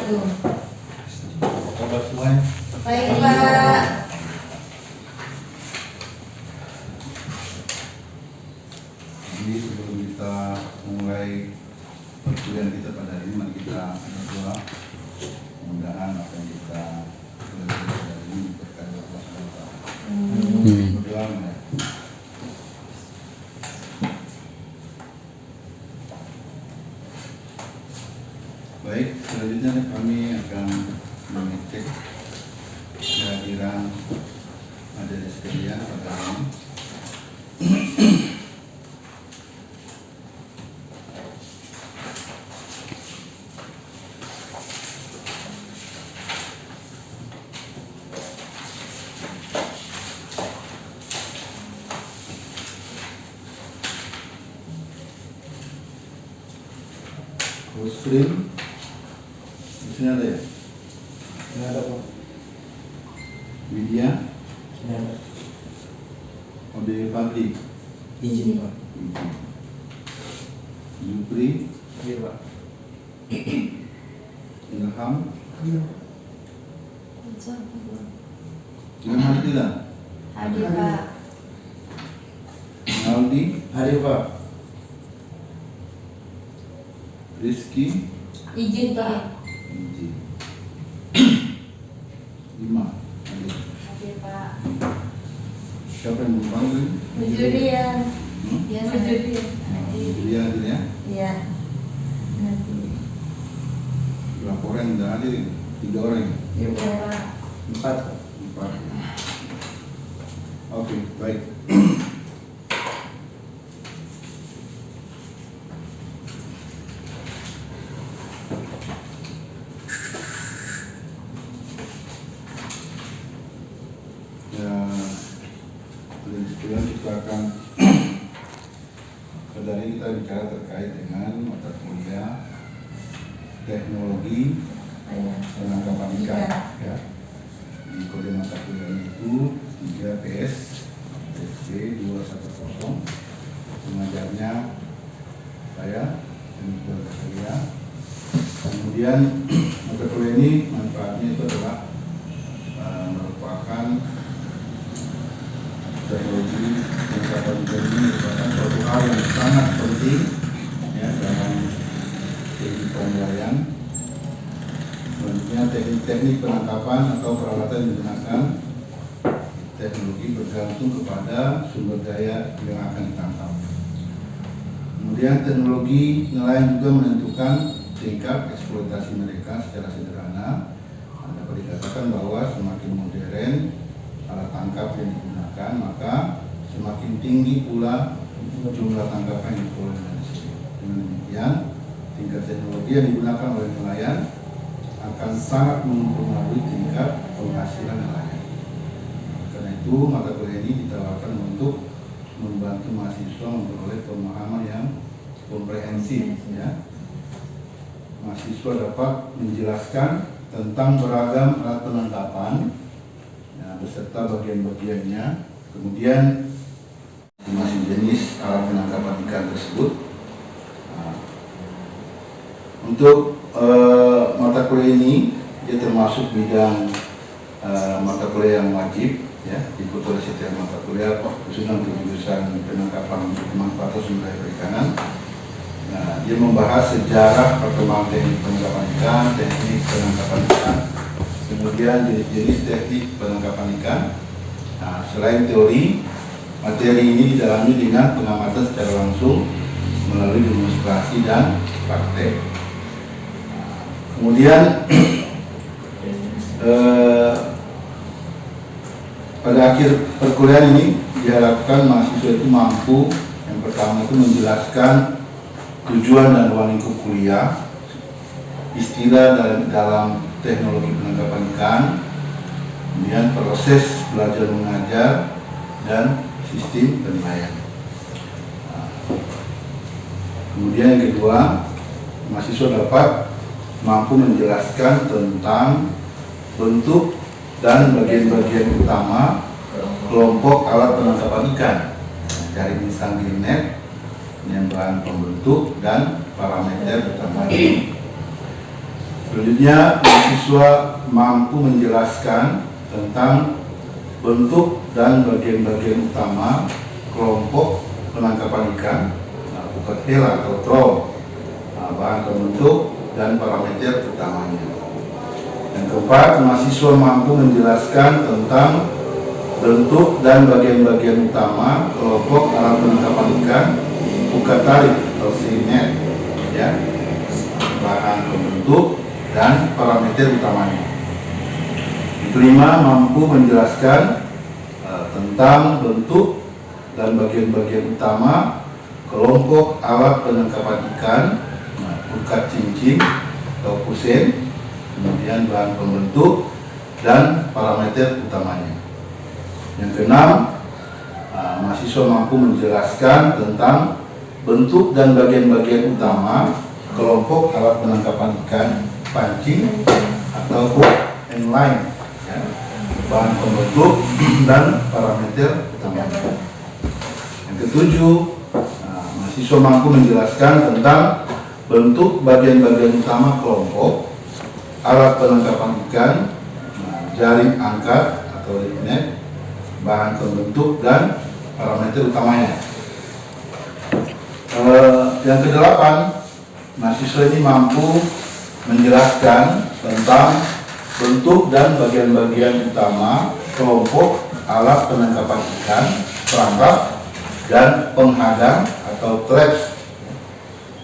wabarakatuh. Apa kabar semuanya? Baik Pak. Jadi sebelum kita mulai perkuliahan kita pada hari ini, mari kita berdoa. Mudah-mudahan apa yang kita pelajari hari ini berkah dari Allah SWT. Berdoa ya. Baik, selanjutnya kami akan mengecek kehadiran majelis sekalian pada hari ini. Muslim, di sini ada ya? Ini ada Pak. Widya, Ini ada. Ode Fadli, Izin Pak. Yupri, Iya Pak. Ilham, Iya. Ilham Hadilah, Hadir Pak. Naldi, Hadir Pak. Rizky, Izin Pak. Inji, Lima, hadir. Hadir Pak. Siapa yang mau panggil? Jurian. Hmm? Ya, Jurian. Dia hadir ya. Iya. Nanti. Berapa orang yang tidak hadir ini? 3 orang ya? Iya Iya Pak. Pak. 4 Pak. 4. Oke, baik. Ya, dari sekian kita akan pada hari ini kita bicara terkait dengan mata kuliah teknologi Iya. penangkapan ikan. Iya. Ya. Di kode mata kuliah itu 3 PS SP 210. Pengajarnya saya dan keluarga saya. Kemudian mata kuliah ini manfaatnya itu adalah merupakan teknologi penangkapan ikan ini merupakan suatu hal yang sangat penting ya dalam kehidupan nelayan. Selanjutnya teknik-teknik penangkapan atau peralatan yang digunakan teknologi bergantung kepada sumber daya yang akan ditangkap. Kemudian teknologi nelayan juga menentukan tingkat eksploitasi mereka secara sederhana. Dapat dikatakan bahwa semakin modern alat tangkap yang digunakan, maka semakin tinggi pula jumlah tangkapan yang diperoleh dari sini. Dengan demikian, tingkat teknologi yang digunakan oleh nelayan akan sangat mempengaruhi tingkat penghasilan nelayan. Karena itu, mata kuliah ini ditawarkan untuk membantu mahasiswa memperoleh pemahaman yang komprehensif. Ya. Mahasiswa dapat menjelaskan tentang beragam alat penangkapan ya, beserta bagian-bagiannya, kemudian masing jenis alat penangkapan ikan tersebut. Nah, untuk mata kuliah ini dia termasuk bidang mata kuliah yang wajib ya, diikuti oleh setiap mata kuliah khususnya untuk jurusan penangkapan untuk pemanfaatan sumber daya perikanan. Nah, dia membahas sejarah perkembangan teknik penangkapan ikan, teknik penangkapan ikan, kemudian jenis-jenis teknik penangkapan ikan. Nah, selain teori, materi ini didalami dengan pengamatan secara langsung melalui demonstrasi dan praktek. Nah, kemudian pada akhir perkuliahan ini diharapkan mahasiswa itu mampu yang pertama itu menjelaskan tujuan dan ruang lingkup kuliah, istilah dalam teknologi penangkapan ikan, kemudian proses belajar mengajar dan sistem penilaian. Nah, kemudian yang kedua, mahasiswa dapat mampu menjelaskan tentang bentuk dan bagian-bagian utama kelompok alat penangkapan ikan, dari insang net, bahan pembentuk dan parameter utama. Selanjutnya, mahasiswa mampu menjelaskan tentang bentuk dan bagian-bagian utama kelompok penangkapan ikan, bukan hela atau troll, bahan pembentuk dan parameter utamanya. Yang keempat, mahasiswa mampu menjelaskan tentang bentuk dan bagian-bagian utama kelompok alat penangkapan ikan, bukan tarik atau sinet, ya, bahan pembentuk dan parameter utamanya. Yang kelima, mampu menjelaskan tentang bentuk dan bagian-bagian utama kelompok alat penangkapan ikan, bukan cincin atau kusen, kemudian bahan pembentuk dan parameter utamanya. Yang keenam, mahasiswa mampu menjelaskan tentang bentuk dan bagian-bagian utama kelompok alat penangkapan ikan, pancing atau hook and line, ya, bahan pembentuk dan parameter utamanya. Yang ketujuh, mahasiswa mampu menjelaskan tentang bentuk bagian-bagian utama kelompok alat penangkapan ikan, jaring angkat atau net, bahan pembentuk dan parameter utamanya. Yang kedelapan, mahasiswa ini mampu menjelaskan tentang bentuk dan bagian-bagian utama kelompok alat penangkapan ikan, perangkap dan penghadang atau traps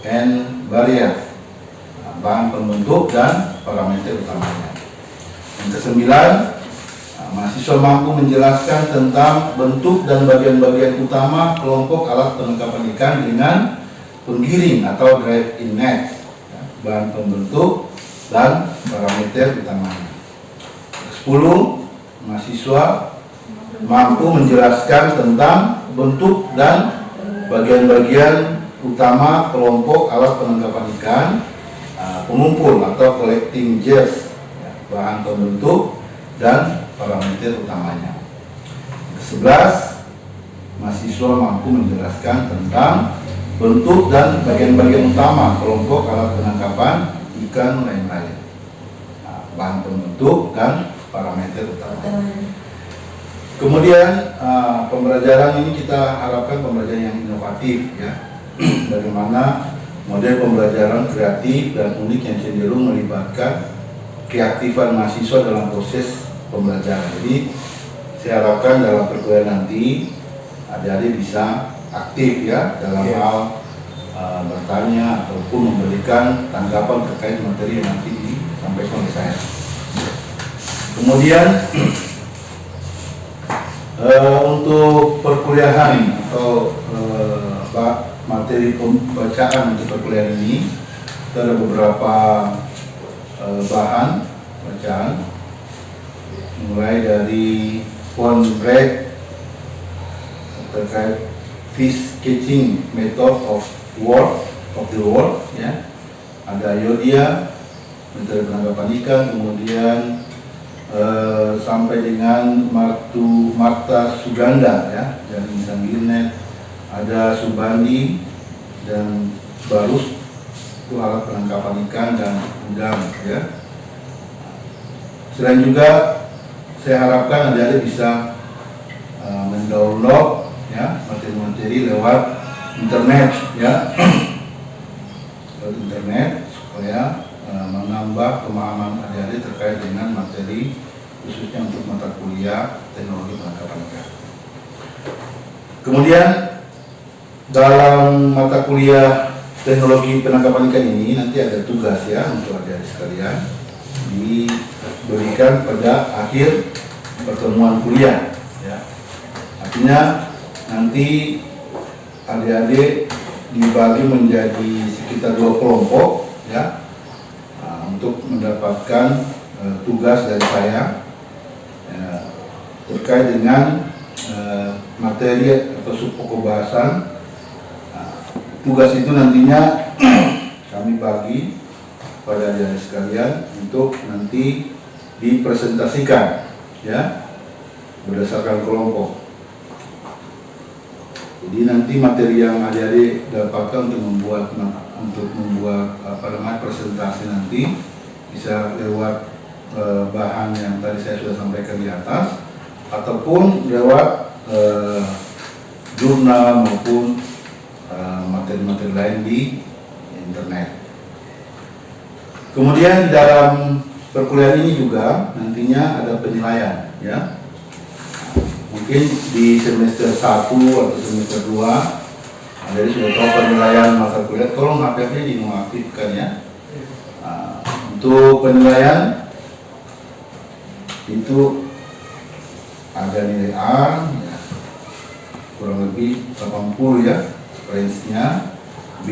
and barrier, bahan pembentuk dan parameter utamanya. Yang kesembilan, mahasiswa mampu menjelaskan tentang bentuk dan bagian-bagian utama kelompok alat penangkapan ikan dengan penggiring atau drive in net, bahan pembentuk dan parameter utamanya. Ke-10, mahasiswa mampu menjelaskan tentang bentuk dan bagian-bagian utama kelompok alat penangkapan ikan, pengumpul atau collecting gears, bahan pembentuk dan parameter utamanya. Ke-11, mahasiswa mampu menjelaskan tentang bentuk dan bagian-bagian utama kelompok alat penangkapan ikan lain-lain, bahan pembentuk dan parameter utamanya. Kemudian pembelajaran ini kita harapkan pembelajaran yang inovatif, ya. Bagaimana model pembelajaran kreatif dan unik yang cenderung melibatkan keaktifan mahasiswa dalam proses pembelajaran. Jadi saya harapkan dalam perkuliahan nanti adik-adik bisa aktif, ya, dalam hal bertanya ataupun memberikan tanggapan terkait materi yang nanti disampaikan oleh saya. Kemudian untuk perkuliahan atau materi pembacaan untuk perkuliahan ini, ada beberapa bahan bacaan, mulai dari pond break terkait fish catching method of the world, ya, ada Yodia, metode penangkapan ikan, kemudian sampai dengan Marta Suganda, ya, dari Sanggirnet, ada Subandi dan Barus, itu alat penangkapan ikan dan udang, ya. Selain juga saya harapkan adik-adik bisa mendownload, ya, materi-materi lewat internet, ya, lewat internet supaya menambah pemahaman adik-adik terkait dengan materi khususnya untuk mata kuliah teknologi penangkapan ikan. Kemudian dalam mata kuliah teknologi penangkapan ikan ini nanti ada tugas, ya, untuk adik-adik sekalian diberikan pada akhir pertemuan kuliah, ya. Artinya nanti adik-adik dibagi menjadi sekitar 2 kelompok, ya, untuk mendapatkan tugas dari saya terkait dengan materi atau subpokok bahasan. Tugas itu nantinya kami bagi pada adik-adik sekalian untuk nanti dipresentasikan, ya, berdasarkan kelompok. Jadi nanti materi yang adik-adik dapatkan untuk membuat presentasi nanti bisa lewat bahan yang tadi saya sudah sampaikan di atas, ataupun lewat jurnal maupun materi-materi lain di internet. Kemudian di dalam perkuliahan ini juga nantinya ada penilaian, ya. Mungkin di semester 1 atau semester 2, jadi sudah tahu penilaian mata kuliah. Tolong HP-nya dinonaktifkan, ya. Untuk penilaian itu ada nilai A, ya, kurang lebih 80, ya, range-nya. B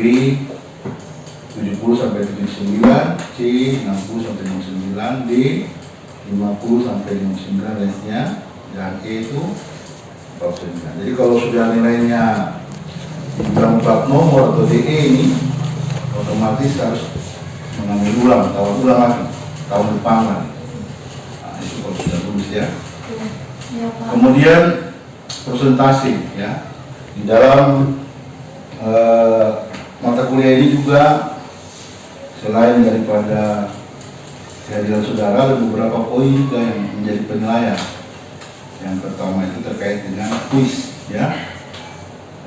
70 sampai 79, C 60 sampai 69, D 50 sampai 59 range-nya, dan E itu 49. Jadi kalau sudah nilainya dibilang plat nomor atau DE ini, otomatis harus mengambil ulang, tahun ulang lagi, tahun depan lagi. Nah, itu kalau sudah lulus, ya. Ya, Pak. Kemudian presentasi, ya. Di dalam mata kuliah ini juga selain daripada kehadiran saudara, ada beberapa poin juga yang menjadi penilaian. Yang pertama itu terkait dengan kuis, ya.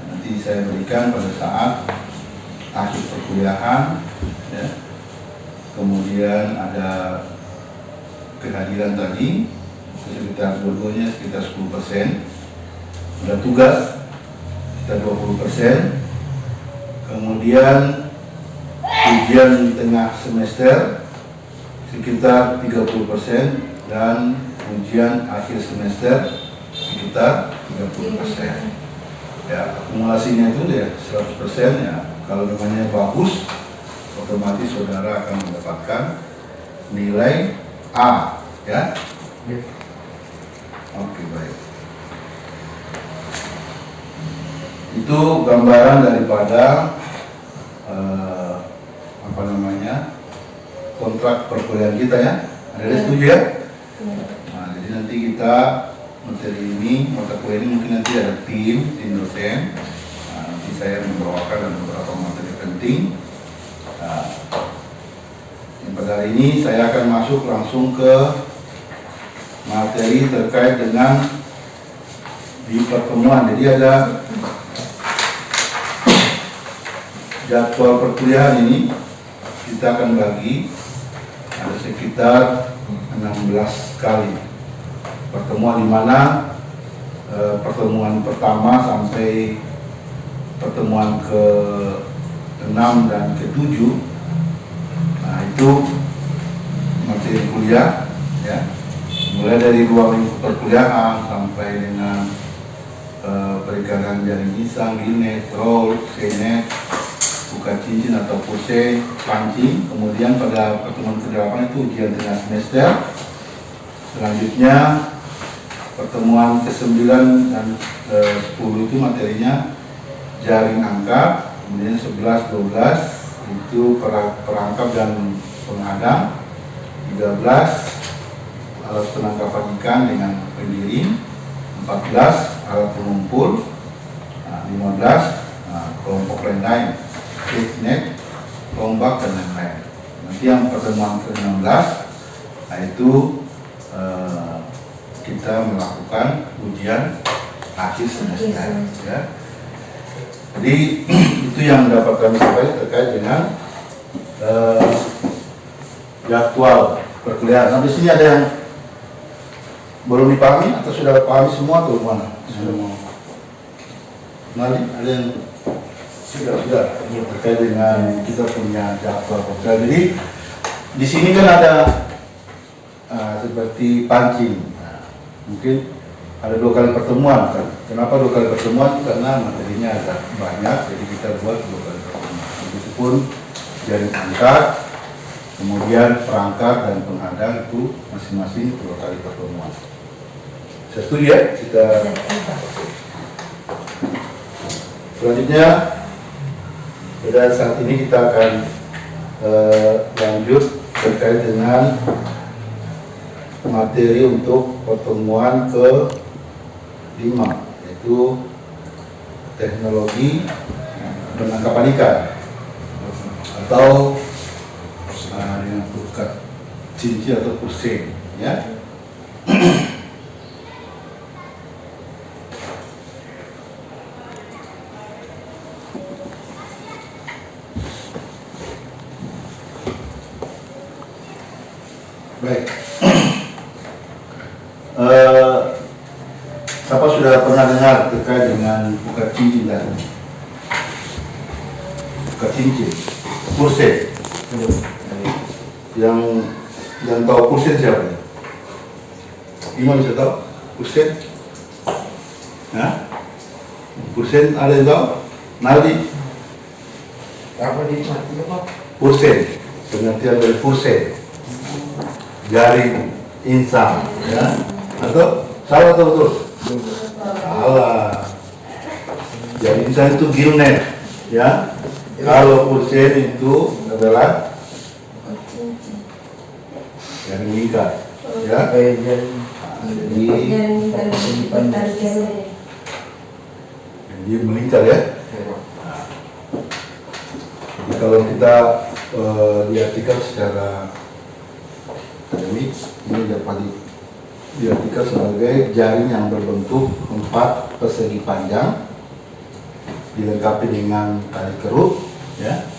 Nanti saya berikan pada saat akhir perkuliahan, ya. Kemudian ada kehadiran tadi sekitar dua-duanya sekitar 10%. Ada tugas sekitar 20%. Kemudian ujian di tengah semester sekitar 30%, dan ujian akhir semester sekitar 30%. Ya, akumulasinya itu ya 100%, ya. Kalau namanya bagus, otomatis saudara akan mendapatkan nilai A, ya. Oke, baik. Itu gambaran daripada kontrak perkuliahan kita, ya. Ada setuju, ya? Nah, jadi nanti kita materi ini, mata kuliah ini mungkin nanti ada tim dosen. Nah, nanti saya membawakan beberapa materi penting. Nah, yang pada hari ini saya akan masuk langsung ke materi terkait dengan di pertemuan. Jadi ada jadwal perkuliahan ini kita akan bagi ada sekitar 16 kali pertemuan, di mana pertemuan pertama sampai pertemuan ke-6 dan ke-7, nah itu materi kuliah, ya, mulai dari ruang lingkup perkuliahan sampai dengan perikanan jaring pisang, linet, roll, senet, buka cincin atau puse, pancing. Kemudian pada pertemuan ke-8 itu ujian tengah semester. Selanjutnya pertemuan ke-9 dan 10 itu materinya jaring angka. Kemudian 11, 12 itu perangkap dan penghadang. 13 alat penangkapan ikan dengan pengiring. 14 alat pengumpul. 15 kelompok lain-lain, net, tombak, dan lain-lain. Nanti yang pertemuan ke-16, nah itu kita melakukan ujian akhir semester, ya. Jadi itu yang dapat kami sampaikan terkait dengan jadwal perkuliahan. Sampai sini ada yang belum dipahami atau sudah pahami semua atau mana? Sudah mau? Nanti ada yang sudah terkait dengan kita punya jadwal perkuliahan. Jadi di sini kan ada seperti pancing. Nah, mungkin ada 2 kali pertemuan. Kan? Kenapa 2 kali pertemuan? Karena materinya agak banyak, jadi kita buat 2 kali pertemuan. Begitupun jaring angkat, kemudian perangkat dan penghadang itu masing-masing 2 kali pertemuan. Saya setuju, ya? Kita selanjutnya pada saat ini kita akan lanjut terkait dengan materi untuk pertemuan ke-5, yaitu teknologi penangkapan ikan atau dengan cincin atau pusing, ya. Baik. Siapa sudah pernah dengar terkait dengan buka cincin tadi? Buka cincin, pusing. Yang tahu pusing siapa? Imam bisa tahu? Pusing? Hah? Pusing ada yang tahu? Naldi? Apa di mati apa? Pusing, pengertian dari pusing, jaring insang, ya? Atau salah atau betul? Salah. Jaring insang itu gilnet, ya? Kalau pusing itu adalah jaring lingkar, ya? Jadi dia melingkar, ya? Jadi kalau kita diartikan secara akademik, ini dapat diartikan sebagai jaring yang berbentuk 4 persegi panjang, dilengkapi dengan tali kerut, ya,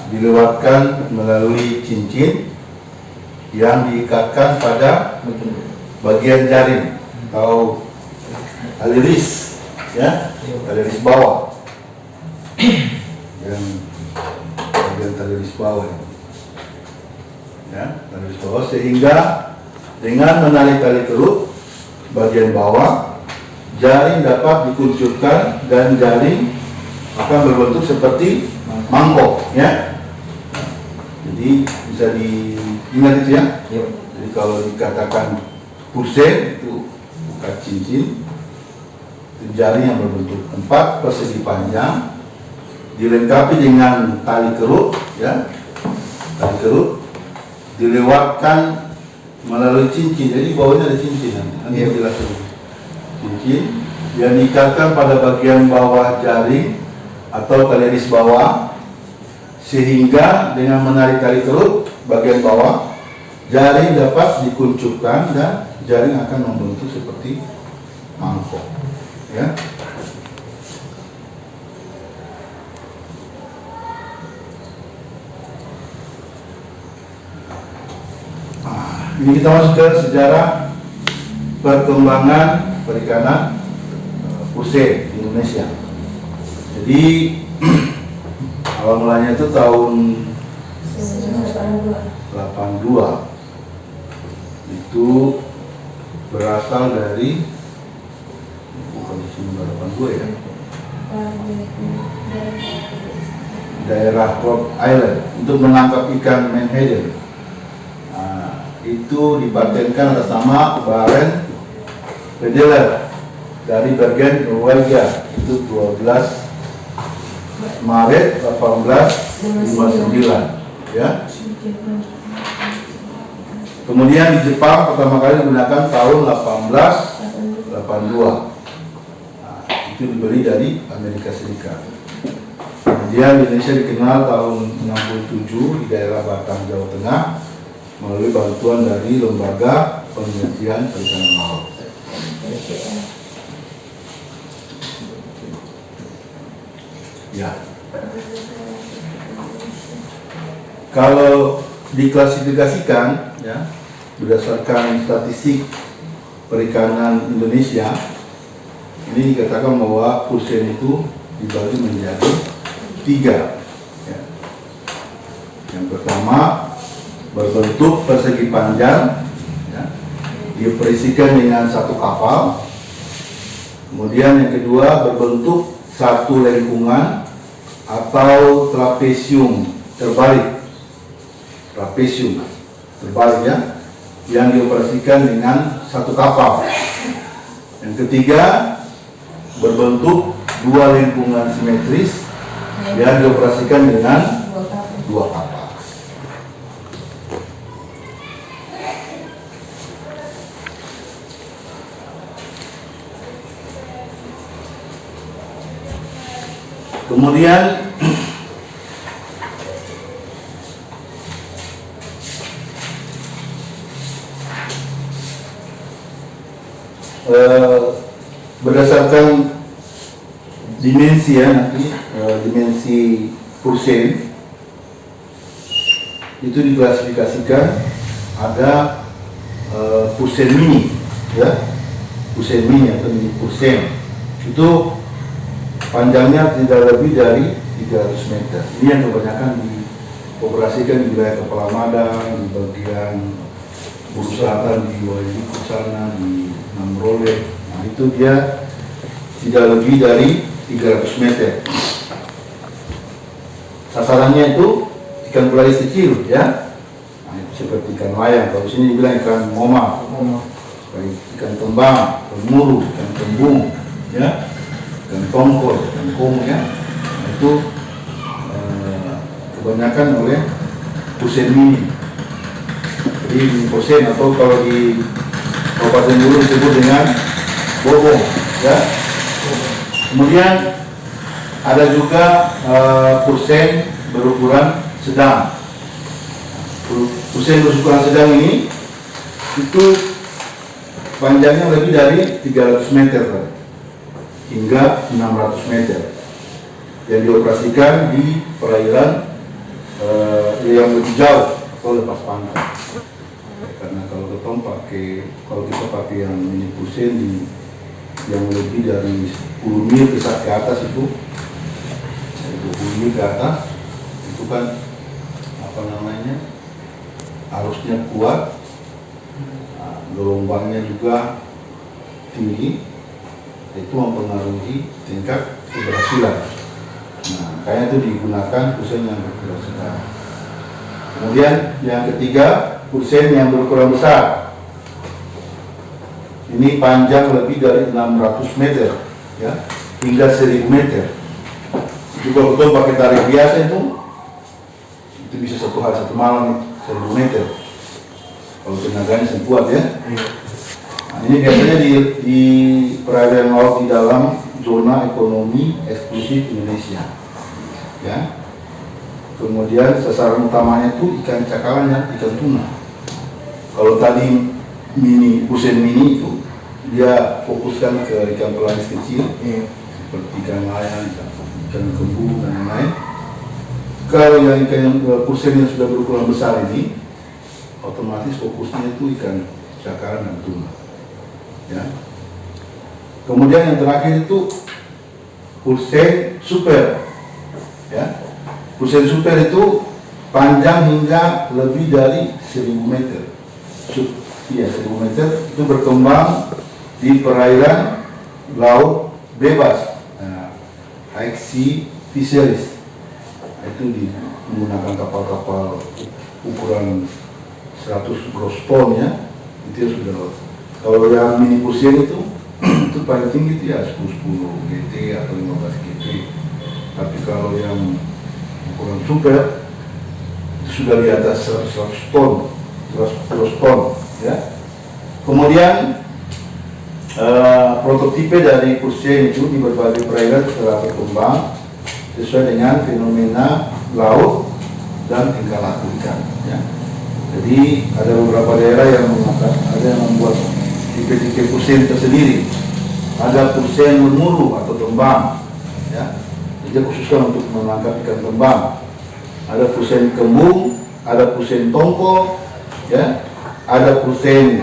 dilewatkan melalui cincin yang diikatkan pada bagian jaring atau tali ris, ya, tali ris bawah, yang bagian tali ris bawah, ya, tali ris bawah, sehingga dengan menarik tali kerut bagian bawah, jaring dapat dikuncurkan dan jaring akan berbentuk seperti mangkok, ya. Jadi bisa diingat itu, ya. Jadi kalau dikatakan pusing itu bukan cincin, itu jaring yang berbentuk 4 persegi panjang, dilengkapi dengan tali kerut, ya, tali kerut, dilewatkan melalui cincin. Jadi bawahnya ada cincin, nanti jelaskan. Cincin yang diikatkan pada bagian bawah jaring atau tali ris bawah, sehingga dengan menarik tali kerut bagian bawah, jaring dapat dikuncupkan dan jaring akan membentuk seperti mangkok, ya. Ini kita masuk ke sejarah perkembangan perikanan pusing di Indonesia. Jadi awal mulanya itu tahun 82 itu berasal dari bukan 1982, ya, daerah Rhode Island untuk menangkap ikan menhaden. Itu dipatenkan atas nama Barend Federer dari Bergen, Norwegia. Itu 12 Maret 1859, ya. Kemudian di Jepang pertama kali digunakan tahun 1882. Itu dibeli dari Amerika Serikat. Kemudian di Indonesia dikenal tahun 67 di daerah Batang, Jawa Tengah, melalui bantuan dari Lembaga Penelitian Perikanan Laut. Ya. Kalau diklasifikasikan, ya, berdasarkan statistik perikanan Indonesia, ini dikatakan bahwa pusing itu dibagi menjadi 3. Ya. Yang pertama berbentuk persegi panjang, ya, diperisikan dengan 1 kapal. Kemudian yang kedua berbentuk 1 lengkungan atau trapesium terbalik, ya, yang dioperasikan dengan 1 kapal. Yang ketiga berbentuk 2 lengkungan simetris yang dioperasikan dengan 2 kapal. Kemudian berdasarkan dimensi ya nanti dimensi Pursein itu diklasifikasikan ada Pursein mini ya, Pursein mini atau mini Pursein itu panjangnya tidak lebih dari 300 meter. Ini yang kebanyakan dioperasikan di wilayah Kepala Madang, di bagian Buru Selatan, di Wailuku sana, di Namrole. Nah itu dia tidak lebih dari 300 meter. Sasarannya itu ikan pelagis kecil ya. Nah, itu seperti ikan layang. Kalau sini dibilang ikan moma, ikan tembang, ikan muru, ikan kembung, ya, ikan tongkol, ikan komo ya. Nah, itu kebanyakan oleh Pursein mini. Jadi mini Pursein atau kalau di Kabupaten Bulu disebut dengan bobong ya. Kemudian ada juga Pursein berukuran sedang. Pursein berukuran sedang ini itu panjangnya lebih dari 300 meter hingga 600 meter yang dioperasikan di perairan yang lebih jauh atau lepas pantai. Karena kalau kita pakai yang mini Pursein di yang lebih dari 10 mil ke atas itu 20 mil ke atas itu kan apa namanya arusnya kuat, gelombangnya juga tinggi, itu mempengaruhi tingkat keberhasilan. Nah, makanya itu digunakan Pursein yang berukuran sedang. Kemudian yang ketiga, Pursein yang berukuran besar. Ini panjang lebih dari 600 meter, ya, hingga 1000 meter. Itu kalau betul pakai tarik biasa itu bisa satu hari satu malam 1000 meter. Kalau tenaganya sangat kuat ya. Nah, ini biasanya di perairan laut di dalam zona ekonomi eksklusif Indonesia. Ya. Kemudian sasaran utamanya itu ikan cakalang dan ikan tuna. Kalau tadi Pursein mini itu dia fokuskan ke ikan pelagis kecil seperti ikan layang, ikan kembung dan lain-lain. Kalau yang ikan Pursein yang sudah berukuran besar ini otomatis fokusnya itu ikan cakalang dan tuna. Ya. Kemudian yang terakhir itu Pursein super. Ya. Pursein super itu panjang hingga lebih dari 1000 meter. 1000 meter itu berkembang di perairan laut bebas, high sea fisheries. Itu menggunakan kapal-kapal ukuran 100 gross ton ya. Itu sudah. Kalau yang mini Pursein itu paling tinggi itu ya 10 GT atau 15 GT. Tapi kalau yang ukuran super itu sudah di atas 100 ton, 100 ton ya. Kemudian prototipe dari Pursein itu di berbagai perairan telah berkembang sesuai dengan fenomena laut dan tingkah laku ikan ya. Jadi ada beberapa daerah yang membuat tipe-tipe Pursein tersendiri. Ada Pursein bermuru atau tembang ya. Jadi khususnya untuk menangkap ikan tembang. Ada Pursein kembung, ada Pursein tongkol ya, ada Pursein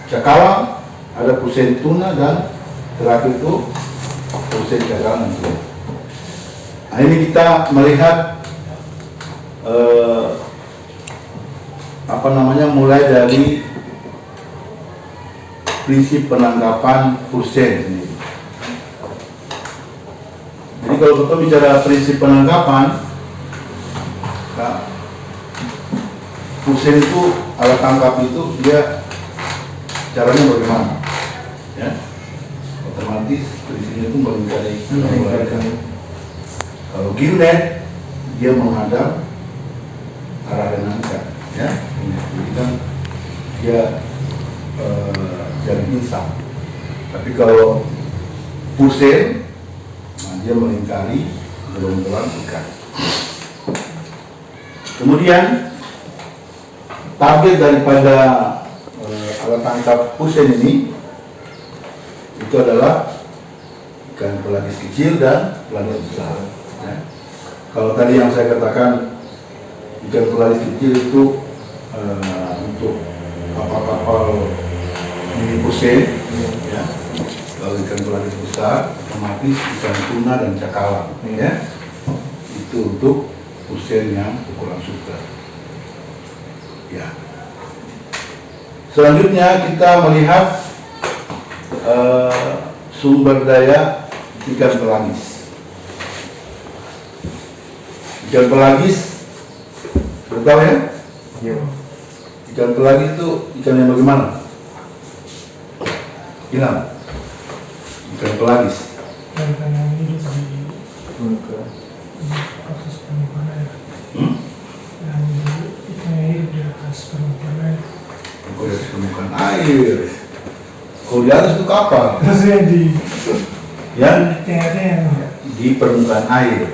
cakalang, ada Pursein tuna, dan terakhir itu Pursein cakalang. Nah, ini kita melihat mulai dari prinsip penangkapan Pursein ini. Jadi kalau kita bicara prinsip penangkapan, nah, Pursein itu alat tangkap itu dia caranya bagaimana? Ya, otomatis prinsipnya itu melingkari. Kalau gillnet dia menghadap arah denangkan, ya. Jadi kan dia jaring insang. Tapi kalau Pursein, nah, dia melingkari gerombolan ikan. Kemudian target daripada alat tangkap Pursein ini itu adalah ikan pelagis kecil dan pelagis besar. Ya. Kalau tadi yang saya katakan ikan pelagis kecil itu untuk kapal-kapal mini Poseidon, ya. Kalau ikan pelagis besar otomatis ikan tuna dan cakalang, ya. Itu untuk Poseidon yang ukuran super. Ya. Selanjutnya kita melihat sumber daya ikan pelagis. Ikan pelagis, bertahu ya? Iya. Ikan pelagis itu ikan yang bagaimana? Hilang. Ikan pelagis. Ikan yang hidup di Muka. atas permukaan air. Hmm? Ikan yang hidup di atas permukaan air. Kalau di permukaan air. Kalau di atas itu kapal. Maksudnya di Ya, tengah-tengah enggak? di permukaan air.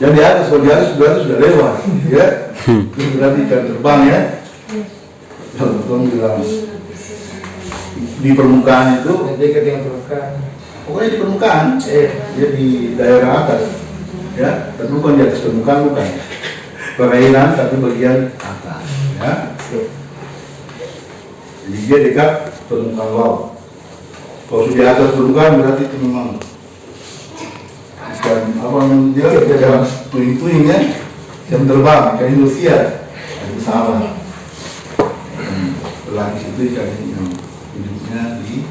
Yang di atas, kalau di atas sudah lewat, ya. Itu berarti ikan terbang, ya. Kalau orang bilang di permukaan itu, Nanti ketika permukaan. pokoknya di permukaan, dia di daerah atas, ya. Tapi bukan di atas permukaan, bukan. Perairan, tapi bagian atas, ya. Jadi dia dekat permukaan laut. Kalau sudah di atas permukaan berarti itu memang ikan apa namanya, ikan puing-puing, ya, jam terbang, ikan Indonesia, itu salah. Pelagis itu ikan yang hidupnya di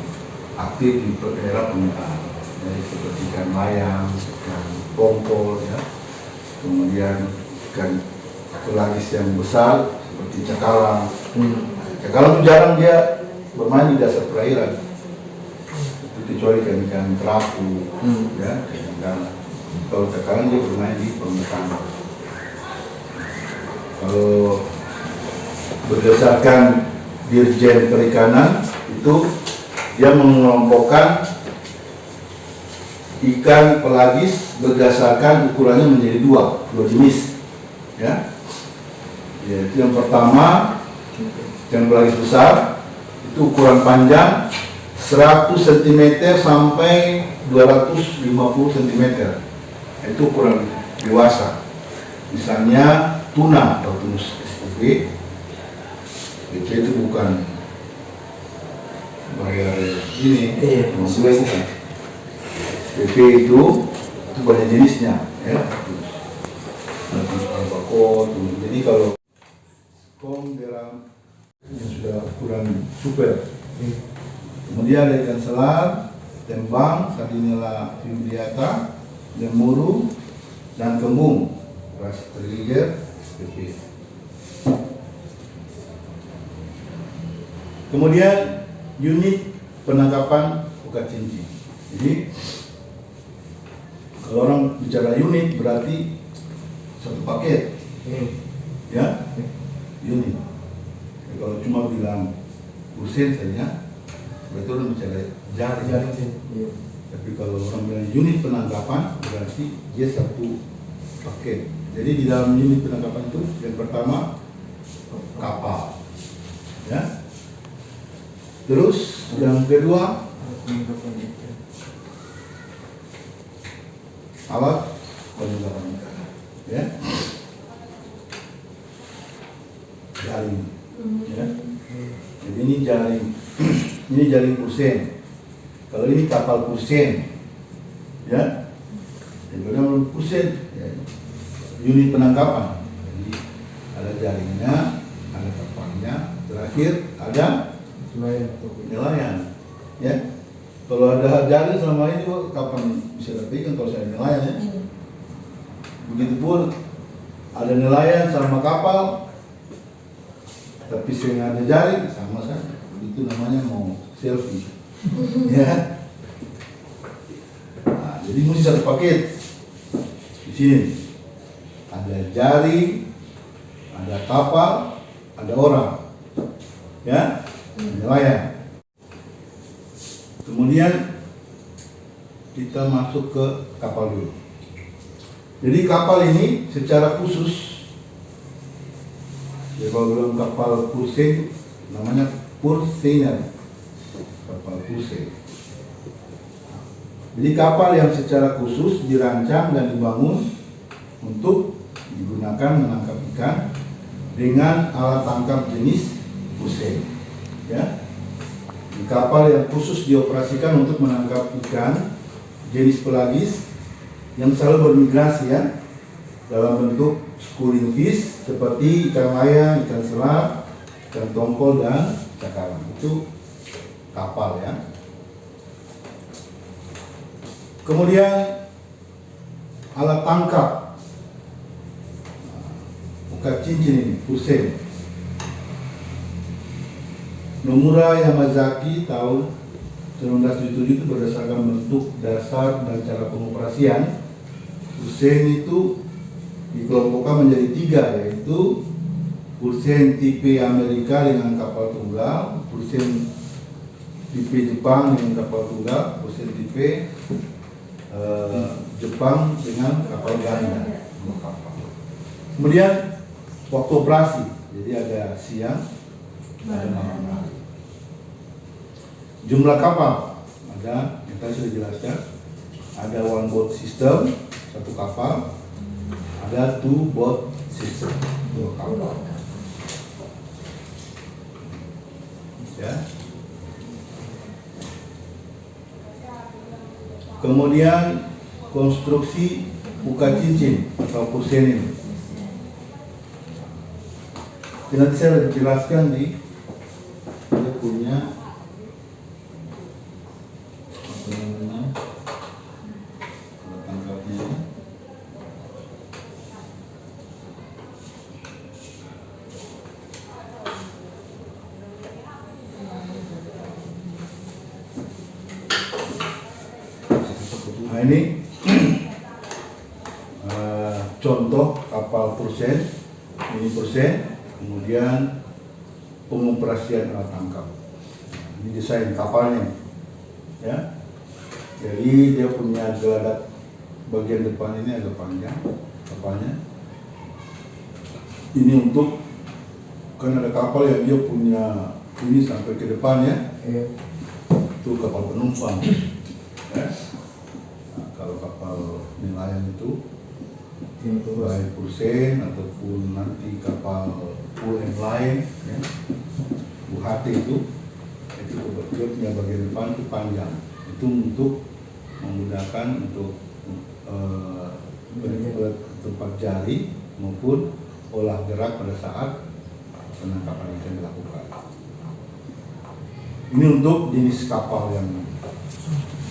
aktif di daerah permukaan, jadi seperti ikan layang, ikan tongkol, ya. Kemudian ikan pelagis yang besar seperti cakalang. Cakalang itu jarang dia bermain di dasar perairan, itu kecuali ikan-ikan kerapu, ya, ikan. Kalau cakalang dia bermain di permukaan. Kalau berdasarkan Dirjen Perikanan itu dia mengelompokkan ikan pelagis berdasarkan ukurannya menjadi dua jenis, ya. Yaitu yang pertama ikan pelagis besar itu ukuran panjang 100 cm sampai 250 cm, itu ukuran dewasa. Misalnya tuna atau tunus SPP, itu bukan bayar ini, bukan. SPP itu banyak jenisnya, ya. Albako, jadi kalau beram yang sudah ukuran super. Kemudian ada ikan selar, tembang, sardinella fibriata, lemuru, dan kembung, ras terliger, SPP. Kemudian unit penangkapan ukat cincin. Jadi kalau orang bicara unit berarti satu paket, ya, unit. Ya, kalau cuma bilang persen saja, berarti orang bicara jari. Tapi kalau orang bilang unit penangkapan berarti dia satu paket. Jadi di dalam unit penangkapan itu yang pertama kapal, ya. Terus yang kedua alat penangkapan ikan, ya. Jaring, ya. Jadi ini jaring, ini jaring pusen. Kalau ini kapal pusen, ya. Jadi kalau pusen, ya, unit penangkapan. Jadi ada jaringnya, ada kapalnya, terakhir ada nelayan, ya. Kalau ada jaring selama ini kok kapan bisa dapat ikan kalau saya nelayan, ya. Begitupun ada nelayan sama kapal, tapi saya ada jaring sama saja. Itu namanya mau selfie, ya. Nah, jadi mesti satu paket. Di sini ada jaring, ada kapal, ada orang, ya. Nelayan. Kemudian kita masuk ke kapal dulu. Jadi kapal ini secara khusus, ya, kalau bilang kapal Poseidon namanya Poseidon, kapal Poseidon. Jadi kapal yang secara khusus dirancang dan dibangun untuk digunakan menangkap ikan dengan alat tangkap jenis Hussein. Ya. Di kapal yang khusus dioperasikan untuk menangkap ikan jenis pelagis yang selalu bermigrasi ya, dalam bentuk schooling fish seperti ikan layang, ikan selam, ikan tongkol dan cakalang. Itu kapal ya. Kemudian alat tangkap buka cincin ini, Hussein. Nomura Yamazaki tahun 1977 itu berdasarkan bentuk dasar dan cara pengoperasian. Hussein itu dikelompokkan menjadi 3, yaitu Hussein tipe Amerika dengan kapal tunggal, Hussein tipe Jepang dengan kapal tunggal, Hussein tipe Jepang dengan kapal ganda. Kemudian waktu operasi, jadi ada siang, ada malam hari. Jumlah kapal ada, kita sudah jelaskan, ada one boat system, 1 kapal, ada 2 boat system, 2 kapal. Ya. Kemudian konstruksi buka cincin atau Hussein ini. Nanti saya jelaskan di dia punya apa namanya alat tangkapnya. Nah ini contoh kapal Pursen, ini Pursen, kemudian pengoperasian alat tangkap. Ini desain kapalnya, ya. Jadi dia punya geladak bagian depan ini agak panjang kapalnya. Ini untuk kan ada kapal yang dia punya ini sampai ke depan ya. Itu kapal penumpang. Ya. Nah, kalau kapal nelayan itu baik Pursen ataupun nanti kapal yang lain ya, UHT itu dia punya bagian depan itu panjang, itu untuk memudahkan untuk tempat jari maupun olah gerak pada saat penangkapan ikan dilakukan. Ini untuk jenis kapal yang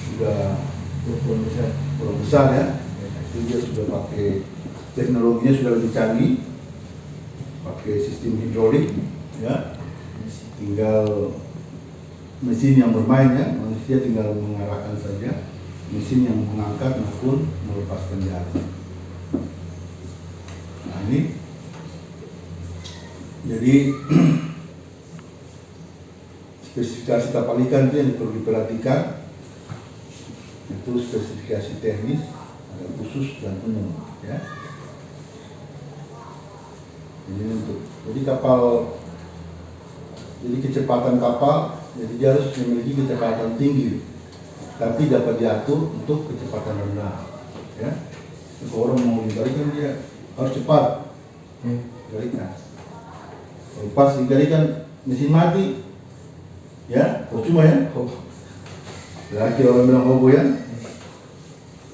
sudah berukuran besar ya, itu dia sudah pakai teknologinya sudah lebih canggih, pakai sistem hidrolik ya, tinggal mesin yang bermain ya, manusia tinggal mengarahkan saja, mesin yang mengangkat maupun melepaskan jari. Nah ini jadi spesifikasi kapal ikan itu yang perlu diperhatikan, itu spesifikasi teknis, ada khusus dan umum ya. Jadi kapal, jadi kecepatan kapal, jadi dia harus memiliki kecepatan tinggi, tapi dapat diatur untuk kecepatan rendah. Ya, kalau orang mau dikalikan dia harus cepat, dikalikan. Kalau pas dikalikan mesin mati, ya percuma ya. Lagi orang bilang hobo ya,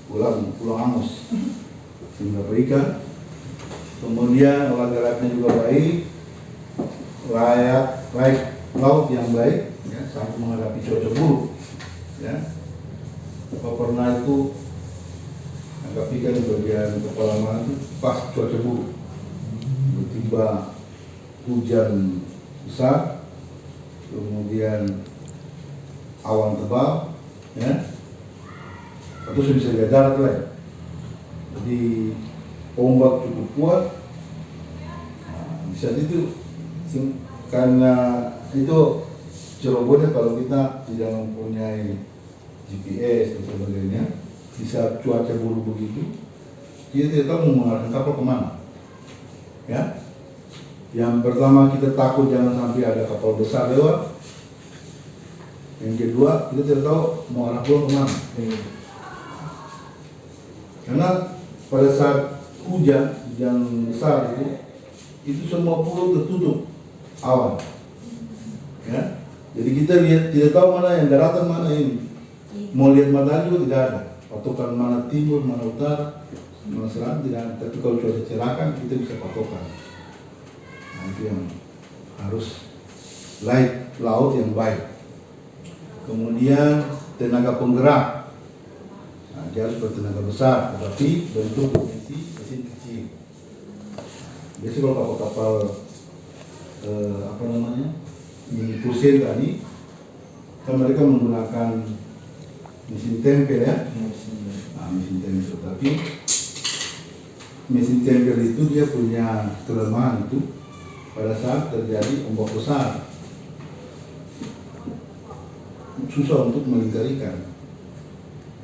pulang angus, tinggal berikan. Kemudian olah geraknya juga baik, layak laut yang baik, ya, sampai menghadapi cuaca buruk. Ya, apa pernah itu agak ikan di bagian kepala mana itu pas cuaca buruk, tiba hujan besar, kemudian awan tebal, ya, itu bisa lihat darat lah. Jadi ombak cukup kuat. Nah, di saat itu karena itu cerobohnya kalau kita tidak mempunyai GPS dan sebagainya, di saat cuaca buruk begitu, kita tidak tahu mau mengarahkan kapal kemana. Ya, yang pertama kita takut jangan sampai ada kapal besar lewat. Yang kedua kita tidak tahu mau arah pulau kemana. Karena pada saat hujan besar itu semua pulau tertutup awan. Ya, jadi kita lihat tidak tahu mana yang daratan mana ini. Mau lihat matahari juga tidak ada. Patokan mana timur, mana utara, mana selatan tidak ada. Tapi kalau cuaca cerah kan kita bisa patokan. Nah, itu yang harus light laut yang baik. Kemudian tenaga penggerak. Nah, dia harus bertenaga besar, tetapi bentuk mesin kecil. Biasanya kalau kapal-kapal mini cruiser tadi, kan mereka menggunakan mesin tempel ya. Nah, mesin tempel, tapi mesin tempel itu dia punya kelemahan itu pada saat terjadi ombak besar. Susah untuk melingkarikan.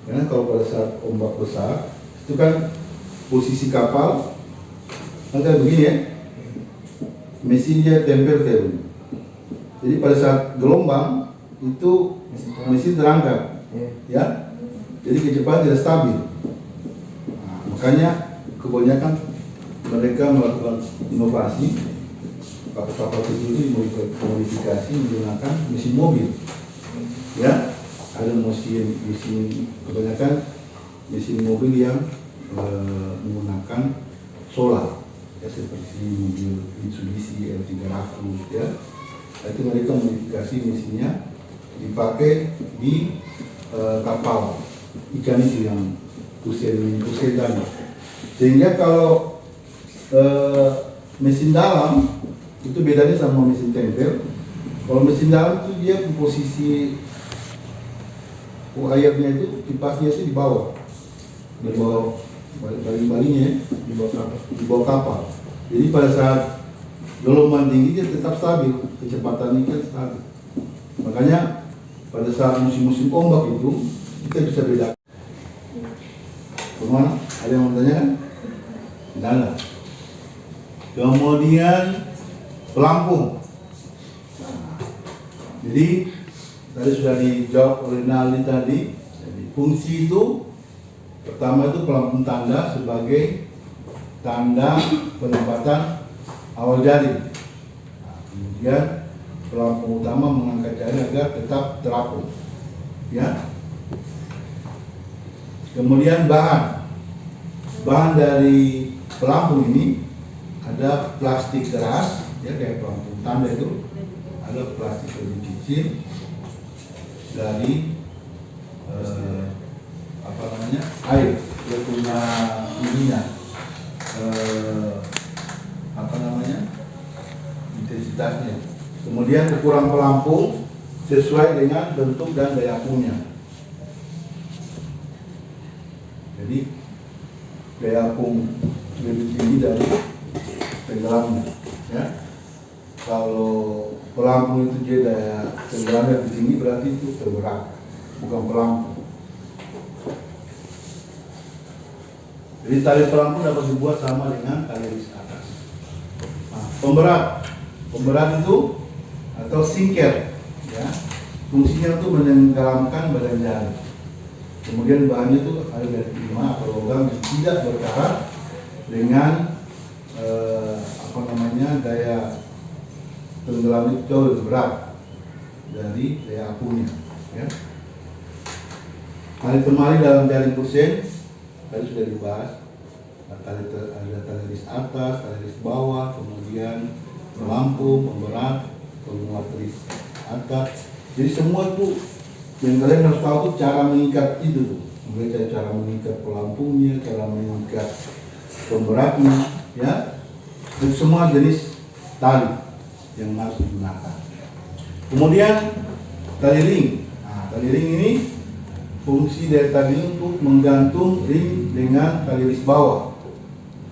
Karena kalau pada saat ombak besar itu kan posisi kapal agak begini ya, mesin dia tempel kayak begini. Jadi pada saat gelombang itu mesin terangkat, ya. Jadi kecepatan tidak stabil. Nah, makanya kebanyakan mereka melakukan inovasi, kapal-kapal kecil ini dimodifikasi menggunakan mesin mobil. Ya, ada mesin kebanyakan mesin mobil yang menggunakan solar, ya, seperti mobil Mitsubishi L300 ya. Itu mereka modifikasi mesinnya dipakai di kapal ikan itu yang usia tadi. Sehingga kalau mesin dalam itu bedanya sama mesin tempel. Kalau mesin dalam itu dia posisi airnya itu kipasnya itu di bawah baling-balingnya di bawah kapal. Jadi pada saat gelombang tinggi dia tetap stabil, kecepatannya kan stabil. Makanya pada saat musim-musim ombak itu kita bisa bedakan. Kemana? Ada yang mau tanya kan? Tidak ada. Kemudian pelampung. Jadi tadi sudah dijawab oleh Nali tadi. Jadi fungsi itu pertama itu pelampung tanda sebagai tanda penempatan awal jari. Nah, kemudian pelampung utama mengangkat jari agar tetap terapung. Ya. Kemudian bahan dari pelampung ini ada plastik keras, ya kayak pelampung tanda itu ada plastik lebih kecil dari air, dia punya ininya intensitasnya. Kemudian ukuran pelampung sesuai dengan bentuk dan daya punya. Jadi daya pung lebih tinggi dari tenggelamnya, ya. Kalau pelampung itu dia daya tenggelamnya lebih tinggi, berarti itu terberat, bukan pelampung. Jadi tali pelampung dapat dibuat sama dengan tali di atas. Nah, pemberat itu atau sinker, ya, fungsinya itu menenggelamkan badan jari. Kemudian bahannya itu ada dari timah atau logam yang tidak berkarat dengan daya tenggelam itu jauh lebih berat dari daya apunya. Ya. Tali temali dalam jaring kusen tadi sudah dibahas. Ada tali ris atas, tali ris bawah, kemudian pelampung, pemberat, penguat ris atas. Jadi semua itu yang kalian harus tahu tuh cara mengikat itu tuh. Mulai cara mengikat pelampungnya, cara mengikat pemberatnya, ya. Itu semua jenis tali yang harus digunakan. Kemudian tali ring. Nah, tali ring ini fungsi dari tali untuk menggantung ring dengan tali ris bawah.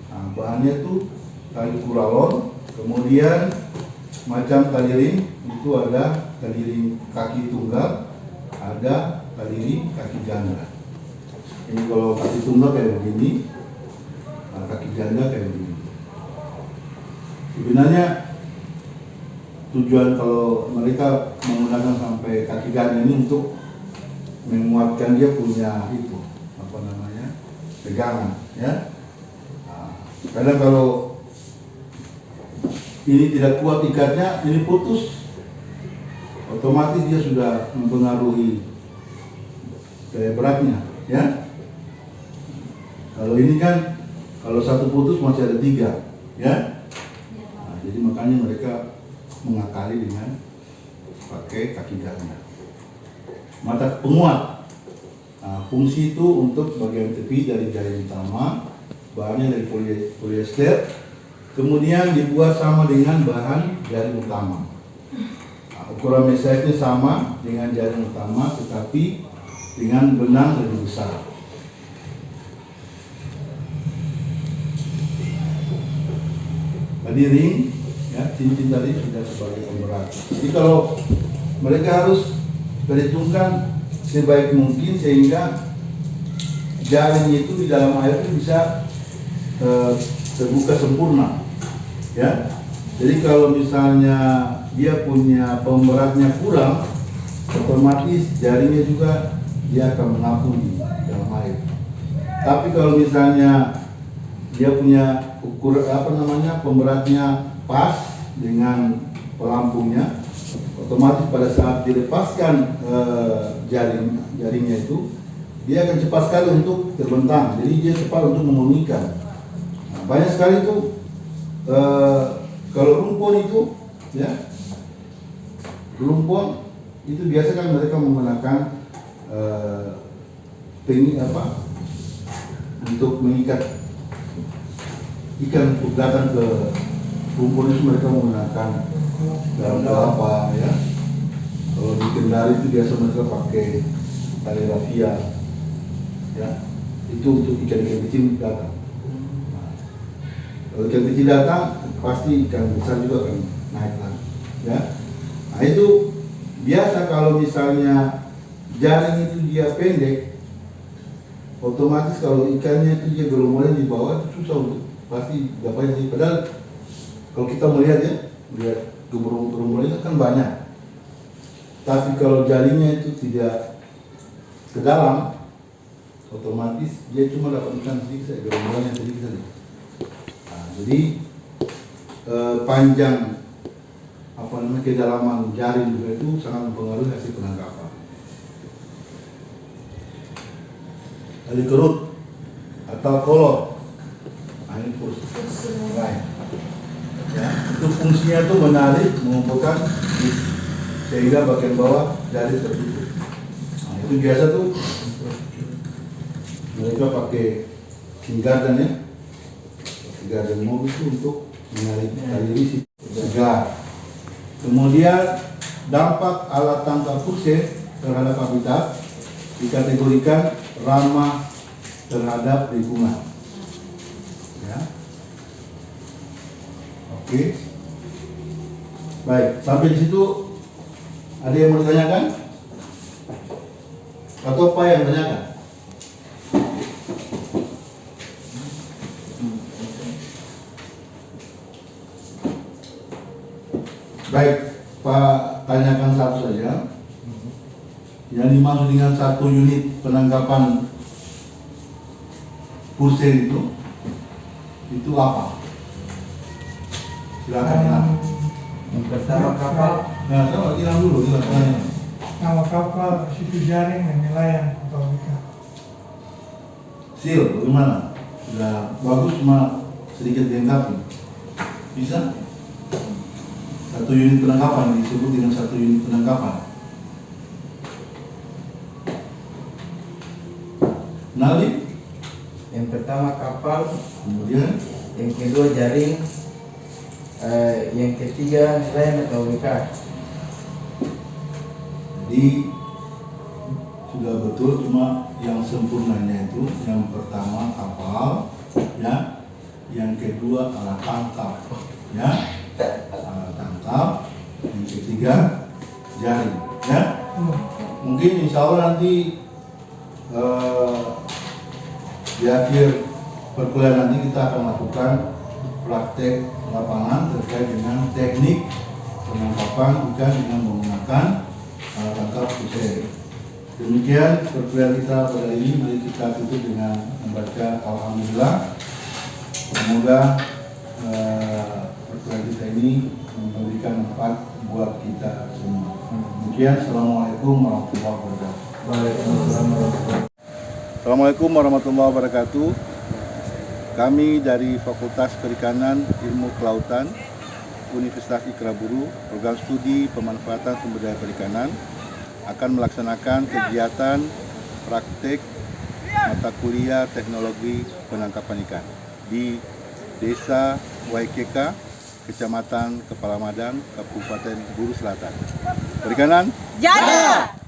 Nah, bahannya itu tali kuralon. Kemudian macam tali ring itu ada tali ring kaki tunggal, ada tali ring kaki ganda. Ini kalau kaki tunggal kayak begini, nah, kaki ganda kayak begini. Sebenarnya tujuan kalau mereka menggunakan sampai kaki ganda ini untuk menguatkan dia punya itu pegangan, ya. Nah, kadang kalau ini tidak kuat ikatnya, ini putus, otomatis dia sudah mempengaruhi daya beratnya, ya. Kalau ini kan, kalau satu putus masih ada 3, ya. Nah, jadi makanya mereka mengakali dengan pakai kaki ganda. Mata penguat. Nah, fungsi itu untuk bagian tepi dari jaring utama, bahannya dari polyester, kemudian dibuat sama dengan bahan jaring utama. Nah, ukuran mesisnya sama dengan jaring utama, tetapi dengan benang lebih besar. Tadi ring, ya, cincin tadi sudah sebagai pemberat. Jadi kalau mereka harus perhitungkan sebaik mungkin sehingga jaring itu di dalam air itu bisa terbuka sempurna, ya. Jadi kalau misalnya dia punya pemberatnya kurang, otomatis jaringnya juga dia akan mengapung di dalam air. Tapi kalau misalnya dia punya pemberatnya pas dengan pelampungnya, otomatis pada saat dilepaskan jaringnya itu, dia akan cepat sekali untuk terbentang. Jadi dia cepat untuk memurnikan. Nah, banyak sekali itu kalau rumpun itu, ya, rumpun itu biasa kan mereka menggunakan untuk mengikat ikan untuk datang ke rumpun itu mereka menggunakan dalam kelapa, ya. Kalau di Kendari itu biasa mereka pakai tali rafia, ya. Itu untuk ikan-ikan kecil datang. Nah, kalau ikan kecil datang, pasti ikan besar juga akan naik lagi, ya. Nah, itu biasa kalau misalnya jaring itu dia pendek, otomatis kalau ikannya itu dia gerombolan di bawah itu susah untuk pasti dapatnya. Padahal kalau kita melihat, ya, melihat gerombolan itu kan banyak, tapi kalau jaringnya itu tidak ke dalam, otomatis dia cuma dapat ikan sedikit saja, gerombolannya sedikit saja. Nah, jadi panjang kedalaman jaring juga itu sangat mempengaruhi hasil penangkapan. Tali kerut atau kolor, nah, ini kursi lain, ya. Itu fungsinya itu menarik, mengumpulkan sehingga bagian bawah jaring tertutup. Nah, itu biasa tuh mereka pakai garden, ya, garden mobil itu untuk menarik tali risi segar. Kemudian dampak alat tangkap purse terhadap habitat dikategorikan ramah terhadap lingkungan, ya. Oke, baik, sampai di situ ada yang mau ditanyakan atau apa yang ditanyakan? Baik, Pak, tanyakan satu saja. Yang dimaksud dengan satu unit penangkapan purse itu apa? Silakan. Yang pertama kapal. Nah, coba bilang dulu, silakan. Nama kapal, situ jaring, dan nelayan atau ikan. Sil, bagaimana? Sudah bagus, cuma sedikit dilengkapi. Bisa? Satu unit penangkapan disebut dengan satu unit penangkapan. Nali? Yang pertama kapal, Kemudian yang kedua jaring, yang ketiga nelayan atau ikan. jadi sudah betul, cuma yang sempurnanya itu yang pertama kapal, ya, yang kedua alat tangkap, ya, alat tangkap, yang ketiga jaring, ya. Mungkin insya Allah nanti di akhir perkuliahan nanti kita akan lakukan praktek lapangan terkait dengan teknik penangkapan ikan dengan menggunakan alat tangkap purse. Demikian perkuliahan kita pada hari ini. Mari kita tutup dengan membaca Alhamdulillah. Semoga perkuliahan kita ini memberikan manfaat buat kita semua. Demikian, Assalamualaikum warahmatullahi wabarakatuh. Waalaikumsalam warahmatullahi Assalamualaikum warahmatullahi wabarakatuh. Kami dari Fakultas Perikanan Ilmu Kelautan Universitas Ikraburu, program studi pemanfaatan sumber daya perikanan, akan melaksanakan kegiatan praktek mata kuliah teknologi penangkapan ikan di Desa Waikeka, Kecamatan Kepala Madang, Kabupaten Buru Selatan. Perikanan? Jaya!